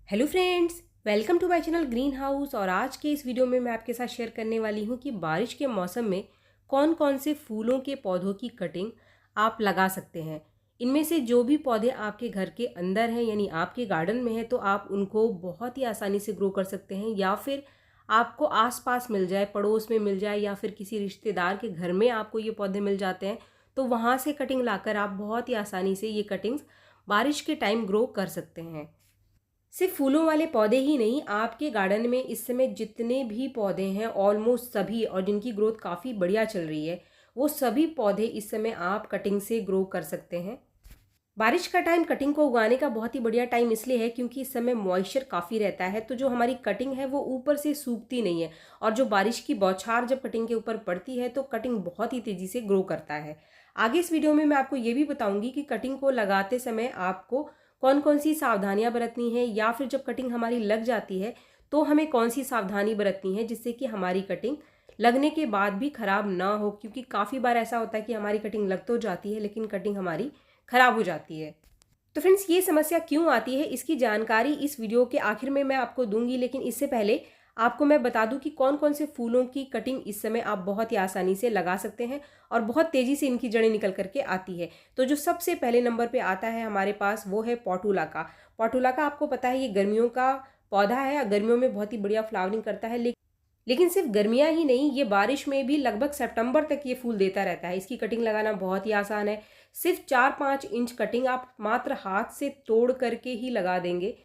Hello friends, welcome to my channel green house. और आज के इस वीडियो में मैं आपके साथ शेयर करने वाली हूँ कि बारिश के मौसम में कौन कौन से फूलों के पौधों की कटिंग आप लगा सकते हैं। इनमें से जो भी पौधे आपके घर के अंदर हैं यानी आपके गार्डन में हैं तो आप उनको बहुत ही आसानी से ग्रो कर सकते हैं, या फिर आपको आसपास मिल जाए, पड़ोस में मिल जाए, या फिर किसी रिश्तेदार के घर में आपको ये पौधे मिल जाते हैं तो वहाँ से कटिंग लाकर आप बहुत ही आसानी से ये कटिंग्स बारिश के टाइम ग्रो कर सकते हैं। सिर्फ फूलों वाले पौधे ही नहीं, आपके गार्डन में इस समय जितने भी पौधे हैं ऑलमोस्ट सभी, और जिनकी ग्रोथ काफ़ी बढ़िया चल रही है, वो सभी पौधे इस समय आप कटिंग से ग्रो कर सकते हैं। बारिश का टाइम कटिंग को उगाने का बहुत ही बढ़िया टाइम इसलिए है क्योंकि इस समय मॉइस्चर काफ़ी रहता है, तो जो हमारी कटिंग है वो ऊपर से सूखती नहीं है, और जो बारिश की बौछार जब कटिंग के ऊपर पड़ती है तो कटिंग बहुत ही तेज़ी से ग्रो करता है। आगे इस वीडियो में मैं आपको ये भी बताऊंगी कि कटिंग को लगाते समय आपको कौन कौन सी सावधानियां बरतनी है, या फिर जब कटिंग हमारी लग जाती है तो हमें कौन सी सावधानी बरतनी है जिससे कि हमारी कटिंग लगने के बाद भी खराब ना हो। क्योंकि काफ़ी बार ऐसा होता है कि हमारी कटिंग लग तो जाती है लेकिन कटिंग हमारी खराब हो जाती है। तो फ्रेंड्स, ये समस्या क्यों आती है इसकी जानकारी इस वीडियो के आखिर में मैं आपको दूंगी, लेकिन इससे पहले आपको मैं बता दूं कि कौन कौन से फूलों की कटिंग इस समय आप बहुत ही आसानी से लगा सकते हैं और बहुत तेज़ी से इनकी जड़ें निकल करके आती है। तो जो सबसे पहले नंबर पे आता है हमारे पास वो है पोर्टुलाका। पोर्टुलाका आपको पता है ये गर्मियों का पौधा है, गर्मियों में बहुत ही बढ़िया फ्लावरिंग करता है, लेकिन सिर्फ गर्मियाँ ही नहीं, ये बारिश में भी लगभग सितंबर तक ये फूल देता रहता है। इसकी कटिंग लगाना बहुत ही आसान है। सिर्फ 4-5 इंच कटिंग आप मात्र हाथ से तोड़ करके ही लगा देंगे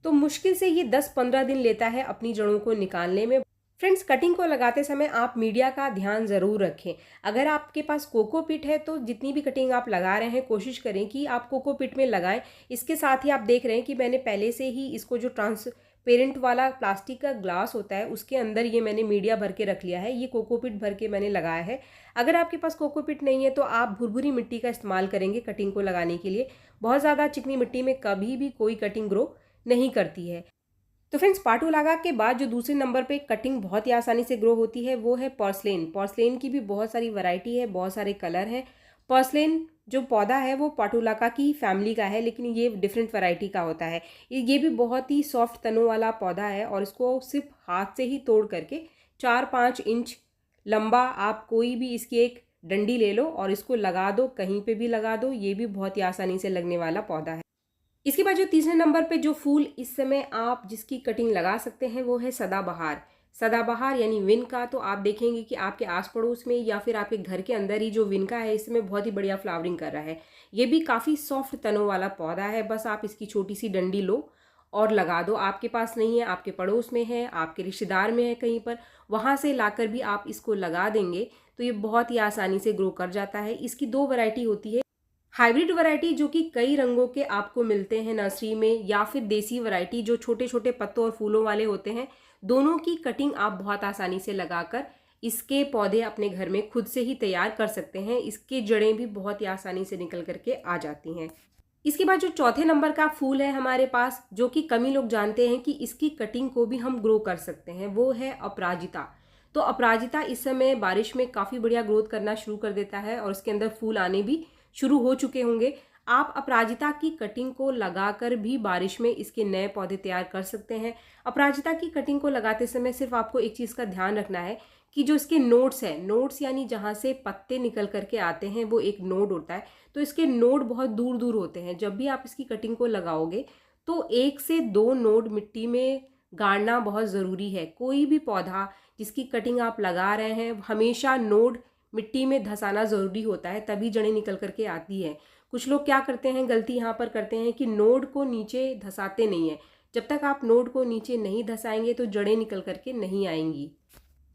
तो मुश्किल से ये 10-15 दिन लेता है अपनी जड़ों को निकालने में। फ्रेंड्स, कटिंग को लगाते समय आप मीडिया का ध्यान ज़रूर रखें। अगर आपके पास कोकोपीट है तो जितनी भी कटिंग आप लगा रहे हैं कोशिश करें कि आप कोकोपीट में लगाएं। इसके साथ ही आप देख रहे हैं कि मैंने पहले से ही इसको जो ट्रांसपेरेंट वाला प्लास्टिक का ग्लास होता है उसके अंदर ये मैंने मीडिया भर के रख लिया है। ये कोकोपीट भर के मैंने लगाया है। अगर आपके पास कोकोपीट नहीं है तो आप भुरभुरी मिट्टी का इस्तेमाल करेंगे कटिंग को लगाने के लिए। बहुत ज़्यादा चिकनी मिट्टी में कभी भी कोई कटिंग ग्रो नहीं करती है। तो फ्रेंड्स, पोर्टुलाका के बाद जो दूसरे नंबर पे कटिंग बहुत ही आसानी से ग्रो होती है वो है पोर्सलेन। पोर्सलेन की भी बहुत सारी वैरायटी है, बहुत सारे कलर हैं। पोर्सलेन जो पौधा है वो पोर्टुलाका की फैमिली का है, लेकिन ये डिफरेंट वैरायटी का होता है। ये भी बहुत ही सॉफ्ट तनों वाला पौधा है और इसको सिर्फ हाथ से ही तोड़ करके 4-5 इंच लंबा आप कोई भी इसकी एक डंडी ले लो और इसको लगा दो, कहीं पे भी लगा दो। ये भी बहुत ही आसानी से लगने वाला पौधा है। इसके बाद जो तीसरे नंबर पे जो फूल इस समय आप जिसकी कटिंग लगा सकते हैं वो है सदाबहार। सदाबहार यानी विनका। तो आप देखेंगे कि आपके आस पड़ोस में या फिर आपके घर के अंदर ही जो विनका है इस समय बहुत ही बढ़िया फ्लावरिंग कर रहा है। ये भी काफ़ी सॉफ्ट तनों वाला पौधा है। बस आप इसकी छोटी सी डंडी लो और लगा दो। आपके पास नहीं है, आपके पड़ोस में है, आपके रिश्तेदार में है कहीं पर, वहाँ से लाकर भी आप इसको लगा देंगे तो ये बहुत ही आसानी से ग्रो कर जाता है। इसकी दो वैरायटी होती है, हाइब्रिड वैरायटी जो कि कई रंगों के आपको मिलते हैं नर्सरी में, या फिर देसी वैरायटी जो छोटे छोटे पत्तों और फूलों वाले होते हैं। दोनों की कटिंग आप बहुत आसानी से लगाकर इसके पौधे अपने घर में खुद से ही तैयार कर सकते हैं। इसके जड़ें भी बहुत ही आसानी से निकल करके आ जाती हैं। इसके बाद जो चौथे नंबर का फूल है हमारे पास, जो कि कम ही लोग जानते हैं कि इसकी कटिंग को भी हम ग्रो कर सकते हैं, वो है अपराजिता। तो अपराजिता इस समय बारिश में काफ़ी बढ़िया ग्रोथ करना शुरू कर देता है और इसके अंदर फूल आने भी शुरू हो चुके होंगे। आप अपराजिता की कटिंग को लगाकर भी बारिश में इसके नए पौधे तैयार कर सकते हैं। अपराजिता की कटिंग को लगाते समय सिर्फ आपको एक चीज़ का ध्यान रखना है कि जो इसके नोड्स हैं, नोड्स यानी जहाँ से पत्ते निकल करके आते हैं वो एक नोड होता है, तो इसके नोड बहुत दूर दूर होते हैं। जब भी आप इसकी कटिंग को लगाओगे तो 1 से 2 नोड मिट्टी में गाड़ना बहुत ज़रूरी है। कोई भी पौधा जिसकी कटिंग आप लगा रहे हैं हमेशा नोड मिट्टी में धंसाना ज़रूरी होता है, तभी जड़ें निकल करके आती हैं। कुछ लोग क्या करते हैं, गलती यहाँ पर करते हैं कि नोड को नीचे धंसाते नहीं हैं। जब तक आप नोड को नीचे नहीं धंसाएंगे तो जड़ें निकल करके नहीं आएंगी।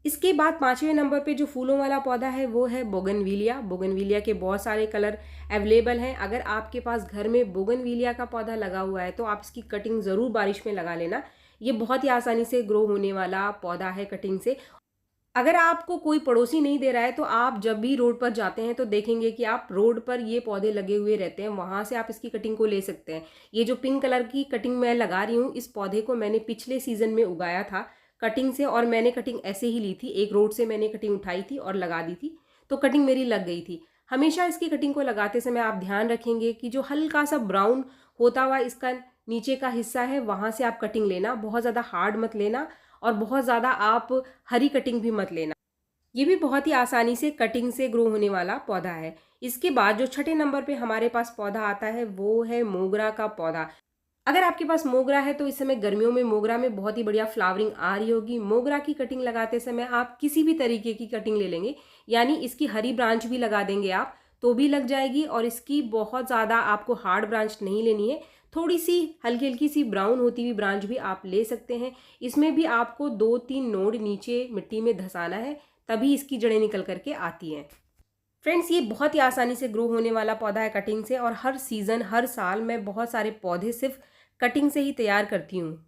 इसके बाद पांचवें नंबर पे जो फूलों वाला पौधा है वो है बोगनविलिया। बोगनविलिया के बहुत सारे कलर अवेलेबल हैं। अगर आपके पास घर में बोगनविलिया का पौधा लगा हुआ है तो आप इसकी कटिंग ज़रूर बारिश में लगा लेना। ये बहुत ही आसानी से ग्रो होने वाला पौधा है कटिंग से। अगर आपको कोई पड़ोसी नहीं दे रहा है तो आप जब भी रोड पर जाते हैं तो देखेंगे कि आप रोड पर ये पौधे लगे हुए रहते हैं, वहाँ से आप इसकी कटिंग को ले सकते हैं। ये जो पिंक कलर की कटिंग मैं लगा रही हूँ, इस पौधे को मैंने पिछले सीजन में उगाया था कटिंग से, और मैंने कटिंग ऐसे ही ली थी। एक रोड से मैंने कटिंग उठाई थी और लगा दी थी तो कटिंग मेरी लग गई थी। हमेशा इसकी कटिंग को लगाते समय आप ध्यान रखेंगे कि जो हल्का सा ब्राउन होता हुआ इसका नीचे का हिस्सा है वहाँ से आप कटिंग लेना, बहुत ज़्यादा हार्ड मत लेना और बहुत ज़्यादा आप हरी कटिंग भी मत लेना। ये भी बहुत ही आसानी से कटिंग से ग्रो होने वाला पौधा है। इसके बाद जो छठे नंबर पे हमारे पास पौधा आता है वो है मोगरा का पौधा। अगर आपके पास मोगरा है तो इस समय गर्मियों में मोगरा में बहुत ही बढ़िया फ्लावरिंग आ रही होगी। मोगरा की कटिंग लगाते समय आप किसी भी तरीके की कटिंग ले लेंगे, यानी इसकी हरी ब्रांच भी लगा देंगे आप तो भी लग जाएगी, और इसकी बहुत ज़्यादा आपको हार्ड ब्रांच नहीं लेनी है, थोड़ी सी हल्की हल्की सी ब्राउन होती हुई ब्रांच भी आप ले सकते हैं। इसमें भी आपको 2-3 नोड नीचे मिट्टी में धंसाना है, तभी इसकी जड़ें निकल करके आती हैं। फ्रेंड्स, ये बहुत ही आसानी से ग्रो होने वाला पौधा है कटिंग से, और हर सीज़न हर साल मैं बहुत सारे पौधे सिर्फ कटिंग से ही तैयार करती हूँ।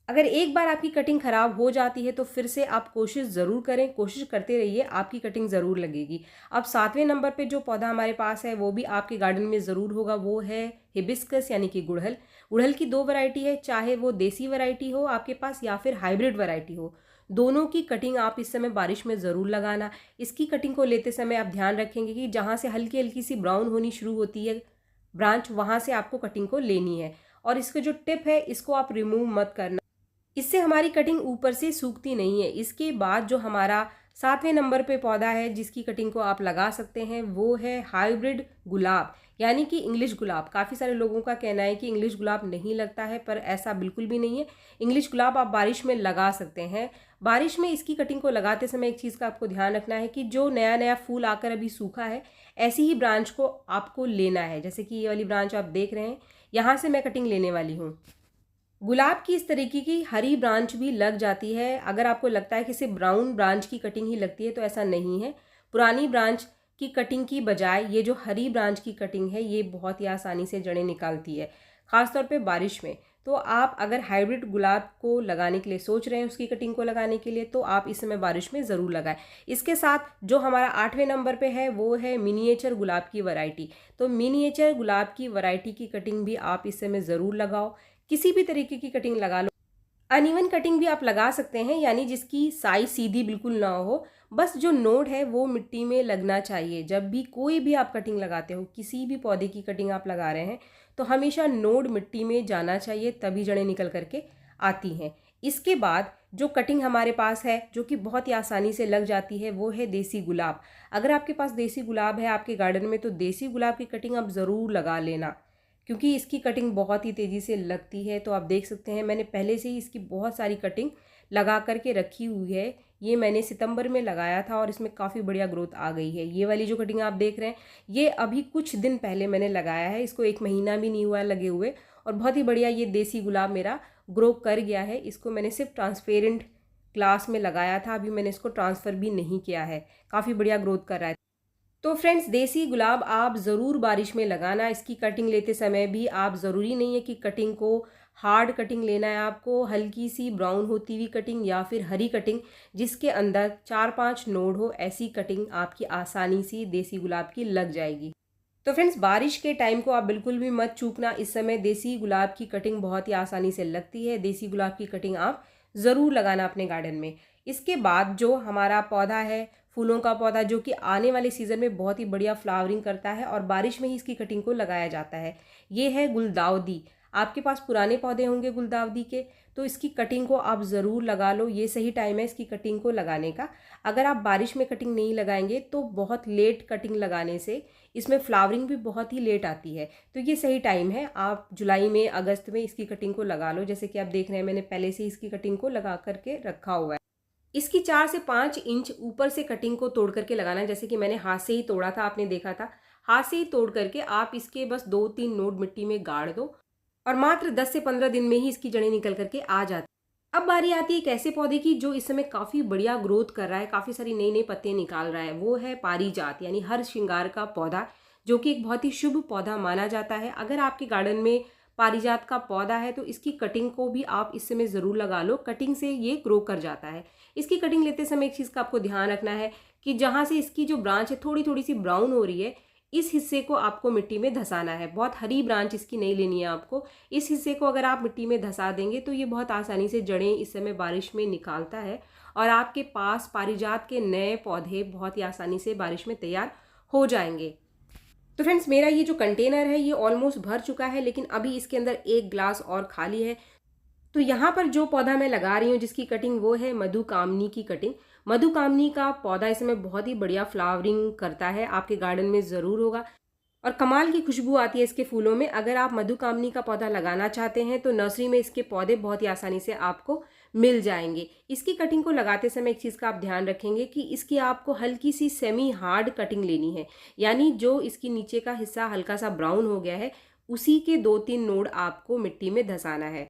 अगर एक बार आपकी कटिंग ख़राब हो जाती है तो फिर से आप कोशिश ज़रूर करें, कोशिश करते रहिए, आपकी कटिंग ज़रूर लगेगी। अब 7वें नंबर पे जो पौधा हमारे पास है वो भी आपके गार्डन में ज़रूर होगा, वो है हिबिस्कस यानी कि गुड़हल। गुड़हल की 2 वैरायटी है, चाहे वो देसी वैरायटी हो आपके पास या फिर हाइब्रिड वैरायटी हो। दोनों की कटिंग आप इस समय बारिश में ज़रूर लगाना। इसकी कटिंग को लेते समय आप ध्यान रखेंगे कि जहाँ से हल्की हल्की सी ब्राउन होनी शुरू होती है ब्रांच, वहाँ से आपको कटिंग को लेनी है, और इसका जो टिप है इसको आप रिमूव मत करना, इससे हमारी कटिंग ऊपर से सूखती नहीं है। इसके बाद जो हमारा 7वें नंबर पे पौधा है जिसकी कटिंग को आप लगा सकते हैं वो है हाइब्रिड गुलाब यानी कि इंग्लिश गुलाब। काफ़ी सारे लोगों का कहना है कि इंग्लिश गुलाब नहीं लगता है, पर ऐसा बिल्कुल भी नहीं है। इंग्लिश गुलाब आप बारिश में लगा सकते हैं। बारिश में इसकी कटिंग को लगाते समय एक चीज़ का आपको ध्यान रखना है कि जो नया नया फूल आकर अभी सूखा है ऐसी ही ब्रांच को आपको लेना है। जैसे कि ये वाली ब्रांच आप देख रहे हैं, यहाँ से मैं कटिंग लेने वाली हूँ। गुलाब की इस तरीके की हरी ब्रांच भी लग जाती है। अगर आपको लगता है कि सिर्फ ब्राउन ब्रांच की कटिंग ही लगती है तो ऐसा नहीं है। पुरानी ब्रांच की कटिंग की बजाय ये जो हरी ब्रांच की कटिंग है ये बहुत ही आसानी से जड़ें निकालती है, ख़ासतौर पे बारिश में। तो आप अगर हाइब्रिड गुलाब को लगाने के लिए सोच रहे हैं, उसकी कटिंग को लगाने के लिए, तो आप इस समय बारिश में ज़रूर लगाएं। इसके साथ जो हमारा 8वें नंबर पे है वो है मिनिएचर गुलाब की वैरायटी। तो मिनिएचर गुलाब की वैरायटी की कटिंग भी आप इस समय ज़रूर लगाओ। किसी भी तरीके की कटिंग लगा लो, अनइवन कटिंग भी आप लगा सकते हैं, यानी जिसकी साइज सीधी बिल्कुल ना हो, बस जो नोड है वो मिट्टी में लगना चाहिए। जब भी कोई भी आप कटिंग लगाते हो, किसी भी पौधे की कटिंग आप लगा रहे हैं, तो हमेशा नोड मिट्टी में जाना चाहिए, तभी जड़ें निकल करके आती हैं। इसके बाद जो कटिंग हमारे पास है जो कि बहुत ही आसानी से लग जाती है वो है देसी गुलाब। अगर आपके पास देसी गुलाब है आपके गार्डन में तो देसी गुलाब की कटिंग आप ज़रूर लगा लेना, क्योंकि इसकी कटिंग बहुत ही तेज़ी से लगती है। तो आप देख सकते हैं मैंने पहले से ही इसकी बहुत सारी कटिंग लगा करके रखी हुई है। ये मैंने सितंबर में लगाया था और इसमें काफ़ी बढ़िया ग्रोथ आ गई है। ये वाली जो कटिंग आप देख रहे हैं ये अभी कुछ दिन पहले मैंने लगाया है, इसको 1 महीना भी नहीं हुआ लगे हुए, और बहुत ही बढ़िया ये देसी गुलाब मेरा ग्रो कर गया है। इसको मैंने सिर्फ ट्रांसपेरेंट ग्लास में लगाया था, अभी मैंने इसको ट्रांसफ़र भी नहीं किया है। काफ़ी बढ़िया ग्रोथ कर रहा है। तो फ्रेंड्स, देसी गुलाब आप ज़रूर बारिश में लगाना। इसकी कटिंग लेते समय भी आप ज़रूरी नहीं है कि कटिंग को हार्ड कटिंग लेना है आपको, हल्की सी ब्राउन होती हुई कटिंग या फिर हरी कटिंग जिसके अंदर 4-5 नोड हो, ऐसी कटिंग आपकी आसानी से देसी गुलाब की लग जाएगी। तो फ्रेंड्स, बारिश के टाइम को आप बिल्कुल भी मत चूकना। इस समय देसी गुलाब की कटिंग बहुत ही आसानी से लगती है। देसी गुलाब की कटिंग आप ज़रूर लगाना अपने गार्डन में। इसके बाद जो हमारा पौधा है फूलों का पौधा, जो कि आने वाले सीज़न में बहुत ही बढ़िया फ्लावरिंग करता है और बारिश में ही इसकी कटिंग को लगाया जाता है, ये है गुलदाउदी। आपके पास पुराने पौधे होंगे गुलदाउदी के, तो इसकी कटिंग को आप ज़रूर लगा लो। ये सही टाइम है इसकी कटिंग को लगाने का। अगर आप बारिश में कटिंग नहीं लगाएंगे तो बहुत लेट कटिंग लगाने से इसमें फ्लावरिंग भी बहुत ही लेट आती है। तो ये सही टाइम है, आप जुलाई में अगस्त में इसकी कटिंग को लगा लो। जैसे कि आप देख रहे हैं मैंने पहले से इसकी कटिंग को लगा करके रखा हुआ है। इसकी 4 से 5 इंच ऊपर से कटिंग को तोड़ करके लगाना है। जैसे कि मैंने हाथ से ही तोड़ा था, आपने देखा था। हाथ से ही तोड़ करके आप इसके बस 2-3 नोड मिट्टी में गाड़ दो और मात्र 10 से 15 दिन में ही इसकी जड़ें निकल करके आ जाती। अब बारी आती है एक ऐसे पौधे की जो इस समय काफ़ी बढ़िया ग्रोथ कर रहा है, काफ़ी सारी नई नई पत्ते निकाल रहा है। वो है पारिजात यानी हर श्रृंगार का पौधा, जो कि एक बहुत ही शुभ पौधा माना जाता है। अगर आपके गार्डन में पारिजात का पौधा है तो इसकी कटिंग को भी आप इस समय ज़रूर लगा लो। कटिंग से ये ग्रो कर जाता है। इसकी कटिंग लेते समय एक चीज़ का आपको ध्यान रखना है कि जहाँ से इसकी जो ब्रांच है थोड़ी थोड़ी सी ब्राउन हो रही है, इस हिस्से को आपको मिट्टी में धंसाना है। बहुत हरी ब्रांच इसकी नहीं लेनी है आपको। इस हिस्से को अगर आप मिट्टी में धंसा देंगे तो ये बहुत आसानी से जड़ें इस समय बारिश में निकालता है और आपके पास पारिजात के नए पौधे बहुत ही आसानी से बारिश में तैयार हो जाएंगे। तो फ्रेंड्स, मेरा ये जो कंटेनर है ये ऑलमोस्ट भर चुका है, लेकिन अभी इसके अंदर एक ग्लास और खाली है। तो यहाँ पर जो पौधा मैं लगा रही हूँ जिसकी कटिंग, वो है मधुकामनी की कटिंग। मधुकामनी का पौधा इस समय बहुत ही बढ़िया फ्लावरिंग करता है, आपके गार्डन में ज़रूर होगा और कमाल की खुशबू आती है इसके फूलों में। अगर आप मधुकामनी का पौधा लगाना चाहते हैं तो नर्सरी में इसके पौधे बहुत ही आसानी से आपको मिल जाएंगे। इसकी कटिंग को लगाते समय एक चीज़ का आप ध्यान रखेंगे कि इसकी आपको हल्की सी सेमी हार्ड कटिंग लेनी है, यानी जो इसकी नीचे का हिस्सा हल्का सा ब्राउन हो गया है उसी के 2-3 नोड आपको मिट्टी में धंसाना है।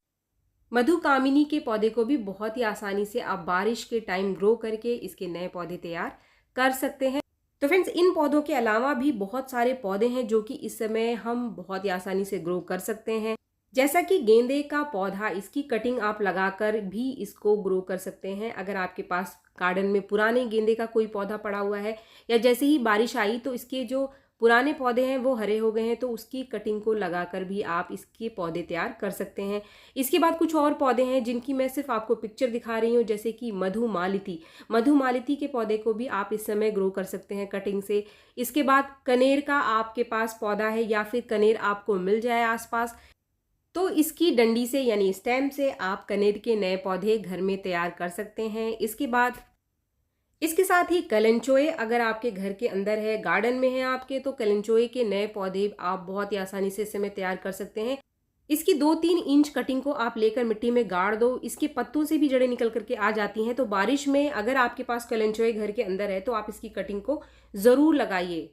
मधुकामिनी के पौधे को भी बहुत ही आसानी से आप बारिश के टाइम ग्रो करके इसके नए पौधे तैयार कर सकते हैं। तो फ्रेंड्स, इन पौधों के अलावा भी बहुत सारे पौधे हैं जो कि इस समय हम बहुत ही आसानी से ग्रो कर सकते हैं, जैसा कि गेंदे का पौधा, इसकी कटिंग आप लगाकर भी इसको ग्रो कर सकते हैं। अगर आपके पास गार्डन में पुराने गेंदे का कोई पौधा पड़ा हुआ है या जैसे ही बारिश आई तो इसके जो पुराने पौधे हैं वो हरे हो गए हैं, तो उसकी कटिंग को लगाकर भी आप इसके पौधे तैयार कर सकते हैं। इसके बाद कुछ और पौधे हैं जिनकी मैं सिर्फ आपको पिक्चर दिखा रही हूँ, जैसे कि मधुमालती। मधुमालती के पौधे को भी आप इस समय ग्रो कर सकते हैं कटिंग से। इसके बाद कनेर का आपके पास पौधा है या फिर कनेर आपको मिल जाए आसपास, तो इसकी डंडी से यानी स्टेम से आप कनेर के नए पौधे घर में तैयार कर सकते हैं। इसके बाद इसके साथ ही कलेंचोए, अगर आपके घर के अंदर है, गार्डन में है आपके, तो कलेंचोए के नए पौधे आप बहुत ही आसानी से इस समय तैयार कर सकते हैं। इसकी 2-3 इंच कटिंग को आप लेकर मिट्टी में गाड़ दो, इसके पत्तों से भी जड़ें निकल करके आ जाती हैं। तो बारिश में अगर आपके पास कलेंचोए घर के अंदर है तो आप इसकी कटिंग को ज़रूर लगाइए।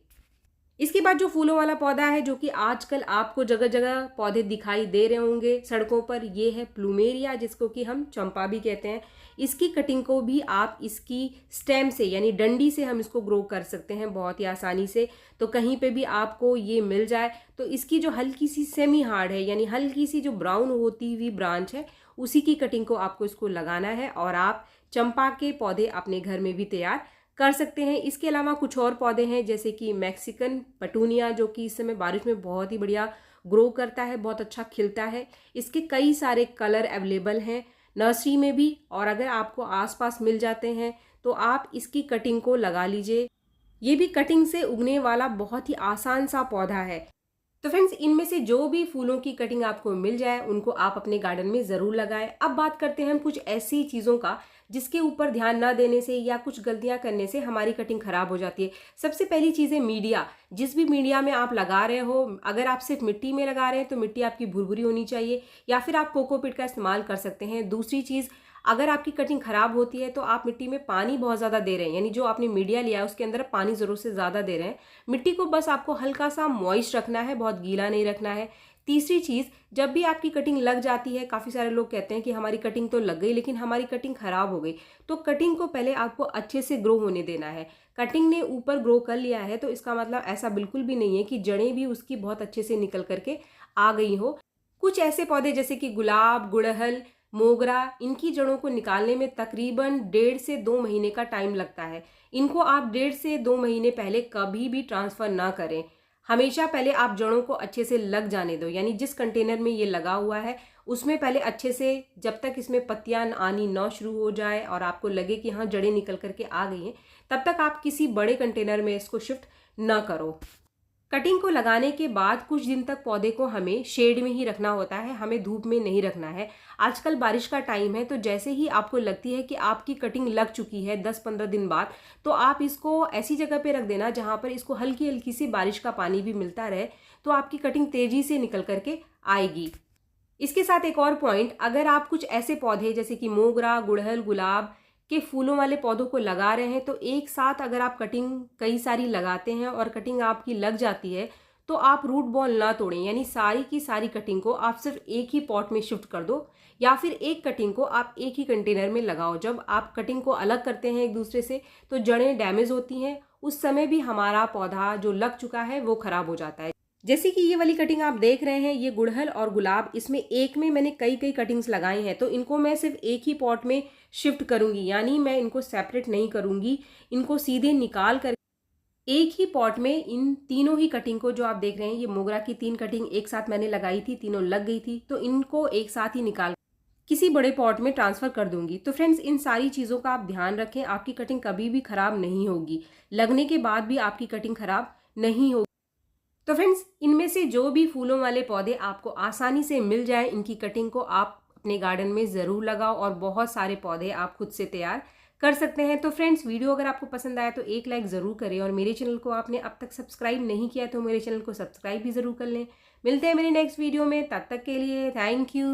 इसके बाद जो फूलों वाला पौधा है, जो कि आजकल आपको जगह जगह पौधे दिखाई दे रहे होंगे सड़कों पर, ये है प्लूमेरिया, जिसको कि हम चंपा भी कहते हैं। इसकी कटिंग को भी आप इसकी स्टेम से यानी डंडी से हम इसको ग्रो कर सकते हैं बहुत ही आसानी से। तो कहीं पे भी आपको ये मिल जाए तो इसकी जो हल्की सी सेमी हार्ड है यानी हल्की सी जो ब्राउन होती हुई ब्रांच है, उसी की कटिंग को आपको इसको लगाना है और आप चंपा के पौधे अपने घर में भी तैयार कर सकते हैं। इसके अलावा कुछ और पौधे हैं जैसे कि मैक्सिकन पटूनिया, जो कि इस समय बारिश में बहुत ही बढ़िया ग्रो करता है, बहुत अच्छा खिलता है। इसके कई सारे कलर अवेलेबल हैं नर्सरी में भी, और अगर आपको आसपास मिल जाते हैं तो आप इसकी कटिंग को लगा लीजिए। ये भी कटिंग से उगने वाला बहुत ही आसान सा पौधा है। तो फ्रेंड्स, इनमें से जो भी फूलों की कटिंग आपको मिल जाए उनको आप अपने गार्डन में ज़रूर लगाएं। अब बात करते हैं हम कुछ ऐसी चीज़ों का जिसके ऊपर ध्यान ना देने से या कुछ गलतियां करने से हमारी कटिंग खराब हो जाती है। सबसे पहली चीज़ है मीडिया। जिस भी मीडिया में आप लगा रहे हो, अगर आप सिर्फ मिट्टी में लगा रहे हैं तो मिट्टी आपकी भुरभुरी होनी चाहिए, या फिर आप कोकोपीट का इस्तेमाल कर सकते हैं। दूसरी चीज़, अगर आपकी कटिंग खराब होती है तो आप मिट्टी में पानी बहुत ज़्यादा दे रहे हैं, यानी जो आपने मीडिया लिया है उसके अंदर पानी ज़रूर से ज़्यादा दे रहे हैं। मिट्टी को बस आपको हल्का सा मॉइस्ट रखना है, बहुत गीला नहीं रखना है। तीसरी चीज़, जब भी आपकी कटिंग लग जाती है, काफ़ी सारे लोग कहते हैं कि हमारी कटिंग तो लग गई लेकिन हमारी कटिंग खराब हो गई, तो कटिंग को पहले आपको अच्छे से ग्रो होने देना है। कटिंग ने ऊपर ग्रो कर लिया है तो इसका मतलब ऐसा बिल्कुल भी नहीं है कि जड़ें भी उसकी बहुत अच्छे से निकल करके आ गई हो। कुछ ऐसे पौधे जैसे कि गुलाब, गुड़हल, मोगरा, इनकी जड़ों को निकालने में तकरीबन 1.5 से 2 महीने का टाइम लगता है। इनको आप 1.5 से 2 महीने पहले कभी भी ट्रांसफ़र ना करें। हमेशा पहले आप जड़ों को अच्छे से लग जाने दो, यानी जिस कंटेनर में ये लगा हुआ है उसमें पहले अच्छे से, जब तक इसमें पत्तियां आनी ना शुरू हो जाए और आपको लगे कि हाँ जड़ें निकल करके आ गई हैं, तब तक आप किसी बड़े कंटेनर में इसको शिफ्ट ना करो। कटिंग को लगाने के बाद कुछ दिन तक पौधे को हमें शेड में ही रखना होता है, हमें धूप में नहीं रखना है। आजकल बारिश का टाइम है, तो जैसे ही आपको लगती है कि आपकी कटिंग लग चुकी है 10-15 दिन बाद, तो आप इसको ऐसी जगह पे रख देना जहाँ पर इसको हल्की हल्की सी बारिश का पानी भी मिलता रहे, तो आपकी कटिंग तेज़ी से निकल करके आएगी। इसके साथ एक और पॉइंट, अगर आप कुछ ऐसे पौधे जैसे कि मोगरा, गुड़हल, गुलाब के फूलों वाले पौधों को लगा रहे हैं, तो एक साथ अगर आप कटिंग कई सारी लगाते हैं और कटिंग आपकी लग जाती है, तो आप रूट बॉल ना तोड़ें, यानी सारी की सारी कटिंग को आप सिर्फ एक ही पॉट में शिफ्ट कर दो, या फिर एक कटिंग को आप एक ही कंटेनर में लगाओ। जब आप कटिंग को अलग करते हैं एक दूसरे से तो जड़ें डैमेज होती हैं, उस समय भी हमारा पौधा जो लग चुका है वो खराब हो जाता है। जैसे कि ये वाली कटिंग आप देख रहे हैं, ये गुड़हल और गुलाब, इसमें एक में मैंने कई कई कटिंग्स लगाई हैं, तो इनको मैं सिर्फ एक ही पॉट में शिफ्ट करूंगी, यानी मैं इनको सेपरेट नहीं करूंगी। इनको सीधे निकाल कर एक ही पॉट में इन तीनों ही कटिंग को, जो आप देख रहे हैं, ये मोगरा की 3 कटिंग एक साथ मैंने लगाई थी, तीनों लग गई थी, तो इनको एक साथ ही निकाल किसी बड़े पॉट में ट्रांसफ़र कर दूंगी। तो फ्रेंड्स, इन सारी चीज़ों का आप ध्यान रखें, आपकी कटिंग कभी भी ख़राब नहीं होगी, लगने के बाद भी आपकी कटिंग ख़राब नहीं होगी। तो फ्रेंड्स, इनमें से जो भी फूलों वाले पौधे आपको आसानी से मिल जाए, इनकी कटिंग को आप अपने गार्डन में ज़रूर लगाओ और बहुत सारे पौधे आप खुद से तैयार कर सकते हैं। तो फ्रेंड्स, वीडियो अगर आपको पसंद आया तो एक लाइक ज़रूर करें और मेरे चैनल को आपने अब तक सब्सक्राइब नहीं किया तो मेरे चैनल को सब्सक्राइब भी ज़रूर कर लें। मिलते हैं मेरी नेक्स्ट वीडियो में, तब तक के लिए थैंक यू।